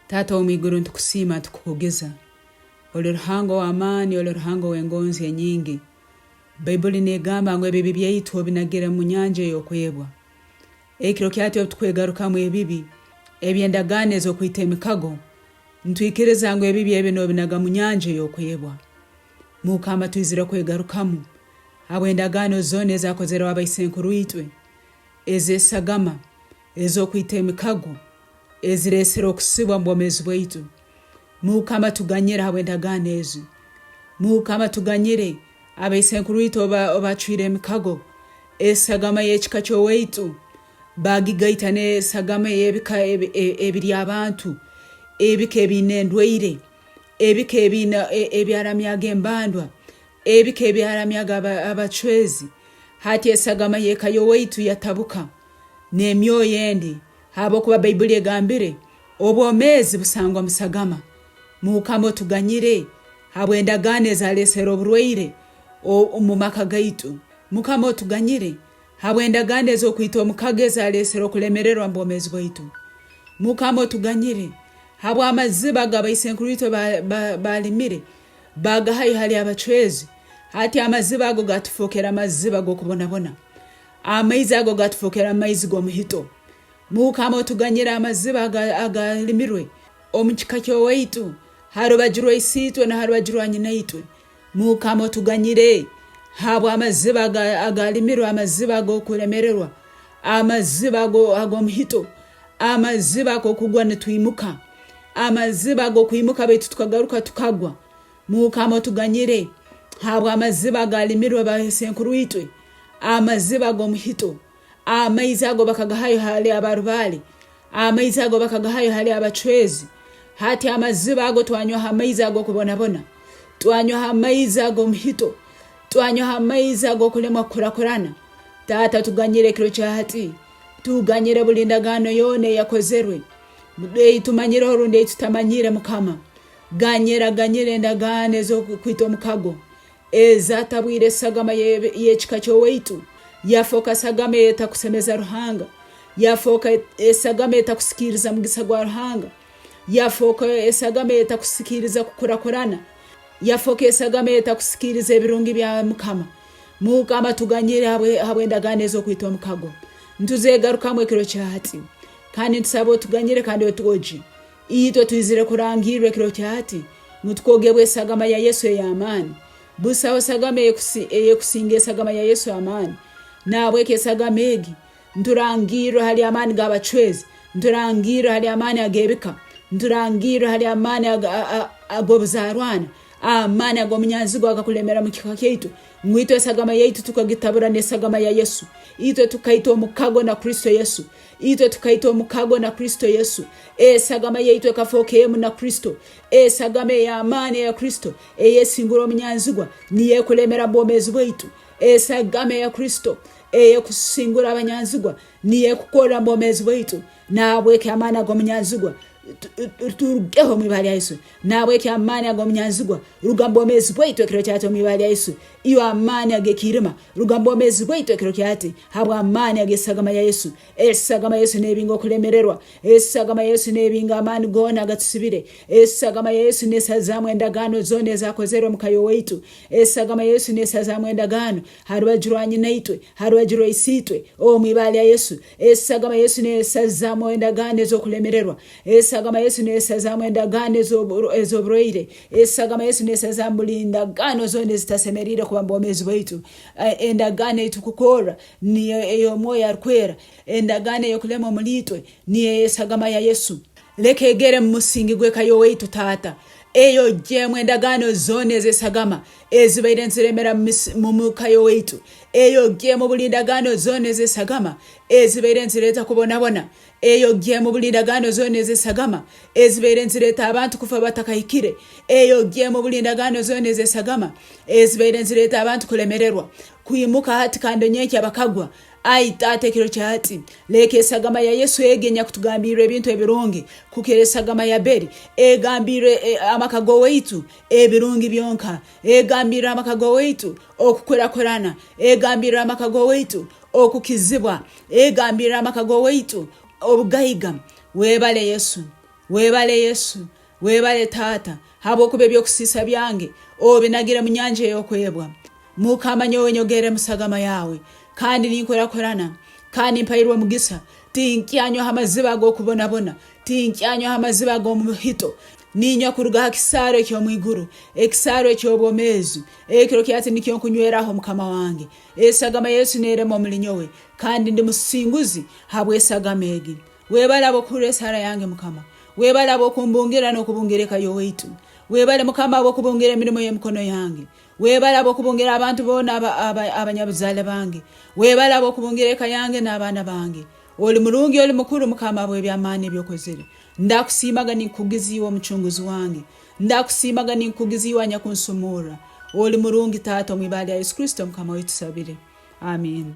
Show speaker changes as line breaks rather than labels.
Tata omwiguru ntukusiima tukugeza. Oli ruhango w'amaani, oli ruhango w'engonzi enyingi. Bayibuli negamba ngu ebibi byaitu obinagire mu nyanja ey'okwebwa. Ekiro kyati obutukwegarukamu ebibi, eby'endagaano ez'okwita emikago, ntwikiriza ngu ebibi ebyo n'obinaga mu nyanja ey'okwebwa. Mukama twizire kwegarukamu habw'endagaano zoona ezakozerewo abaisenkuru itwe, ez'esagama, ez'okwita emikago, ezireesera okusibwa mu bwomeezi bwaitu. Mukama tuganyire habw'endagaano ezo. Mukama tuganyire abaisenkuru itwe obacwire emikago, esagama y'ekika ky'owaitu, bagigaita n'esagama y'ebika ebiri abantu, ebika ebiina endwaire, ebika ebiina ebyaramyaga embandwa, ebika ebyaramyaga abacwezi. Hati esagama y'eka y'owaitu yatabuka n'emyoyo endi habw'okuba Bayibuli egambire obwomeezi busangwa mu sagama. Mukama otuganyire habw'endagaano ezaleesera oburwaire mu maka gaitu. Mukama otuganyire habw'endagaano ez'okwita omukago ezaleesera okulemererwa mu bwomeezi bwaitu. Mukama otuganyire habw'amaziba ag'abaisenkuru itwe balimire bagahayo hali abacwezi. Hati amaziba ago gatufookera amaziba g'okubonabona, amaizi ago gatufookera amaizi g'omuhito. Mukama otuganyire amaziba agalimirwe omu kika ky'owaitu harubajirwa isiitwe na harubajirwa nyina itwe. Mukama otuganyire habwa amaziba agalimirwe, amaziba ag'okulemererwa, amaziba ag'omuhito, amaziba ag'okugwa ne twimuka, amaziba ag'okwimuka baitu tukagaruka tukagwa. Mukama otuganyire habwa amaziba agalimirwe baisenkuru itwe, amaziba ag'omuhito, amaizi ago bakagahayo hali abarubale, amaizi ago bakagahayo hali abacwezi. Hati amaziba ago twanywa amaizi ago kubonabona, twanywa amaizi ago muhito, twanywa amaizi ago kulemwa kurakurana. Tata tuganyire kiro kyahati, tuganyire bulindagano yone yakozerwe, tumanyire orunde tutamanyire. Mukama ganyire endagaano ez'okwita omukago ezatabwire sagama y'ekika ky'owaitu. Yafoka sagama etakusemeza ruhanga, yafoka esagama etakusikiriza mugisa gwa ruhanga, yafoka esagama etakusikiriza kukurakurana, yafoka esagama etakusikiriza ebirungi bya Mukama. Mukama tuganyire habw'endagaano ez'okwita omukago. Ntuzegarukamu ekiro kyahati kandi ntusaba otuganyire kandi otwogi. Itwe twizire kurangirwa ekiro kyahati mutukogebwa esagama ya Yesu ey'amaani. Busaho sagama eyekusinga esagama ya Yesu amaani. Nabweke esagama egi nturangirwa hali amaani g'abacwezi, nturangirwa hali amaani ag'ebika, nturangirwa hali amaani ag'obuzarwana, amaani ag'omunyanzigo agakulemera mu kika kyaitu. Mwitwe esagama yaitu tukagitabura n'esagama ya Yesu. Itwe tukaita omukago na Kristo Yesu. Itwe tukaita omukago na Kristo Yesu. Esagama yaitu ekafookeyemu na Kristo. Esagama y'amaani ya Kristo eyesingura omunyanzigwa niyo ekulemera bwomeezi bwaitu. Esagama ya Kristo eyekusingura abanyanzigwa niyo ekukora bwomeezi bwaitu. Nabweke amaani ag'omunyanzigwa turugeho mwibali ya Yesu. Nabweke amaani ag'omunyanzigwa rugamba bwomeezi bwaitu ekiro kyati mwibali ya Yesu. Iyo amaani ag'ekirima rugamba bwomeezi bwaitu ekiro kyati habwa amaani ag'esagama ya Yesu. Esagama Yesu nebinga okulemererwa, esagama Yesu nebinga amaani gona agatusibire, esagama Yesu nesazamu endagaano zoona ezakozerwa mu kayo waitu, esagama Yesu nesazamu endagaano harubajirwa nyina itwe, harubajirwa isiitwe mwibali ya Yesu. Esagama Yesu nesazamu endagaano ez'okulemererwa, esagama Yesu nesazamu endagaano ez'oburwaire, esagama Yesu nesazamu buli endagaano zoona ezitasemerire kuba bwomeezi bwaitu. Endagaano etukukora niyo ey'omwoyo arukwera, endagaano eyokulema omulitwe niyo esagama ya Yesu. Leka egere mu musingi gw'ekayo waitu Tata. Eyo jemwe endagaano zoona ez'esagama ezibaire nziremera mu mukayo waitu. Eyo jemwe bulindagaano zoona ez'esagama ezibaire nzireeta kubonabona. Eyo jemwe bulindagaano zoona ez'esagama ezibaire nzireeta abantu kufa batakahikire. Eyo jemwe bulindagaano zoona ez'esagama ezibaire nzireeta abantu kulemererwa, kuyimuka hati kando nyeki abakagwa. Ai Tata ekiro kyati leka esagama ya Yesu egenya kutugambira ebintu ebirungi kukira esagama ya Beri egambire amakago waitu ebirungi byonka, egambira amakago waitu okukurakurana, egambira amakago waitu okukizibwa, egambira amakago waitu obugayiga. Webale Yesu, Webale Yesu, webale Taata, habwokuba ebyokusiisa byange obinagira mu nyanja ey'okwebwa. Mukama nyowe nyogere mu sagama yawe, kandi ninkolakolana, kandi mpayirwa mugisa, tinkyanywa amaziba ag'okubonabona, tinkyanywa amaziba ag'omuhito, ninywa kuruga ha kisaaro eky'omwiguru, ekisaaro eky'obwomeezi, ekiro kyati nikyo nkunyweraho mukama wange. Esagama Yesu neerema omuli nyowe, kandi ndi musinguzi habw'esagama egi. Webale ab'okuhulira esaala yange mukama, webale ab'okumbungira n'okubungira eka y'owaitu, webale mukama ab'okubungira emirimu y'emikono yange, webale ab'okubungira abantu boona abanyabuzaale bange, webale ab'okubungira eka yange n'abaana bange. Oli mulungi, oli mukuru mukama abw'ebyamaani ebyokozere. Ndakusiimaga ninkugiziwa omucunguzi wange, ndakusiimaga ninkugiziwa nyakunsumura. Oli mulungi Taata, mu ibali ya Yesu Kristo mukama wetu tusabire. Amen.